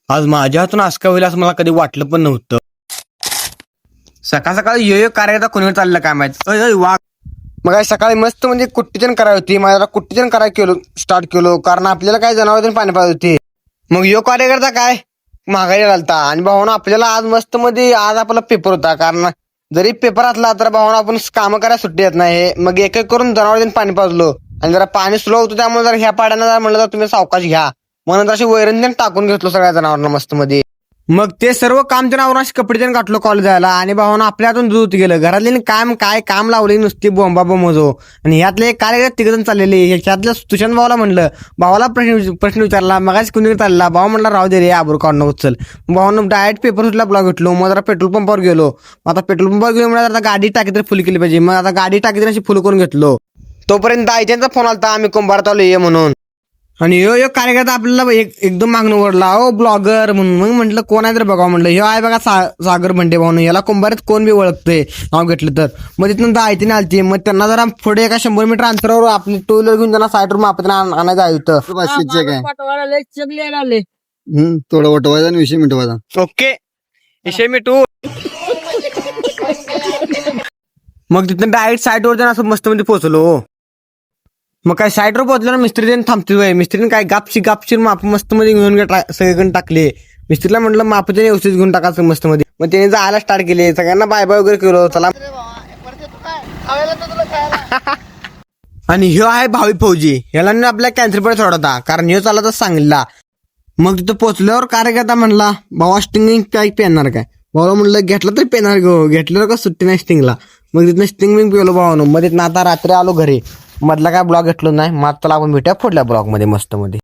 आज माझ्या हातून असं काय होईल असं मला कधी वाटलं पण नव्हतं. सकाळ सकाळी यो करायचा कोणी चाललं काय माहित. अय वाघ मग आज सकाळी मस्त म्हणजे कुट्टीचण करायची होती. माझ्या कुट्टीचण करायला केलो स्टार्ट केलो कारण आपल्याला काय जनावर पाणी पाहिजे होते. मग यो कार्यकर्ता काय महागाई घालता आणि भाऊन आपल्याला आज मस्त मध्ये आज आपला पेपर होता कारण जरी पेपर असला तर भाऊन आपण काम करायला सुट्टी येत नाही. मग एक एक करून जनावर पाणी पाजलो आणि जरा पाणी स्लो होतं त्यामुळे जर ह्या पाड्यानं जर म्हणलं तर तुम्ही सावकाश घ्या म्हणून अशी वैरण टाकून घेतलो सगळ्या जनावरांना मस्त मध्ये. मग ते सर्व काम जनावर अशी कपडे त्यानं गाठलो कॉलेज जायला आणि भावानं आपल्या हातून दूध गेलं. घरातले काय काम लावले नुसती बोंबा बोंबजो आणि ह्यातले काय तिघजण चाललेले. ह्याच्यातल्या सुशांत भावाला म्हणलं भावाला प्रश्न विचारला मगाच कुणी चालला भाऊ म्हणला राहू दे रे आबरू काढून उचल. भावानं डायरेक्ट पेपर सुटला ब्लॉग घेतलो. मग जरा पेट्रोल पंपावर गेलो. आता पेट्रोल पंपावर गेलो म्हणजे आता गाडी टाकी तर फुल केली पाहिजे. मग आता गाडी टाकी तर अशी फुल करून घेतलो. तोपर्यंत आयच्यांचा फोन आलता आम्ही कुंभारात आलो ये म्हणून. आणि यो कार्यकर्ता आपल्याला एकदम मागणं ओढला ओ ब्लॉगर म्हणून. मग म्हटलं कोण आहे तर बघा म्हणलं ह्यो आहे बघा सागर भंडे भाऊन. याला कुंभारात कोण बी ओळखतंय नाव घेतलं तर. मग तिथून दायतीने आलती. मग त्यांना जरा पुढे एका 100 मीटर अंतरावर आपली टू व्हीलर घेऊन त्यांना साईडवर मापत आणायचं आहे होतं. थोडं वटवायचा आणि 20 मिनिटं ओके विषय मिटू. मग तिथून डायरेक्ट साईडवर जाऊन असं मस्त मध्ये पोहोचलो. मग काय साईडवर पोहोचल्यावर मिस्त्री देऊन थांबतोय. मिस्त्रीने काय गापशीर माप मस्त मध्ये घेऊन सगळीकडे टाकले. मिस्त्रीला म्हटलं मापचे व्यवस्थित घेऊन टाका मस्त मध्ये. मग त्याने जायला स्टार्ट केले. सगळ्यांना बाय बाय वगैरे केलो. चला आणि ह्यो आहे भावी फौजी. ह्याला आपल्या कॅन्सर पडे सोडवता कारण ह्यो चालला तर सांगला. मग तिथं पोहोचल्यावर कार्यकर्ता म्हणला भावा स्टिंग काय पेणार काय. भावाला म्हणलं घेतलं तरी पेणार घेतलं का सुट्टी नाही स्टिंगला. मग तिथनं स्टिंग पिलो भावानं. मग तिथनं आता रात्री आलो घरी. मधला काय ब्लॉग घेतलो नाही. मग त्याला आपण भेटूया पुढल्या ब्लॉग मध्ये मस्त मध्ये.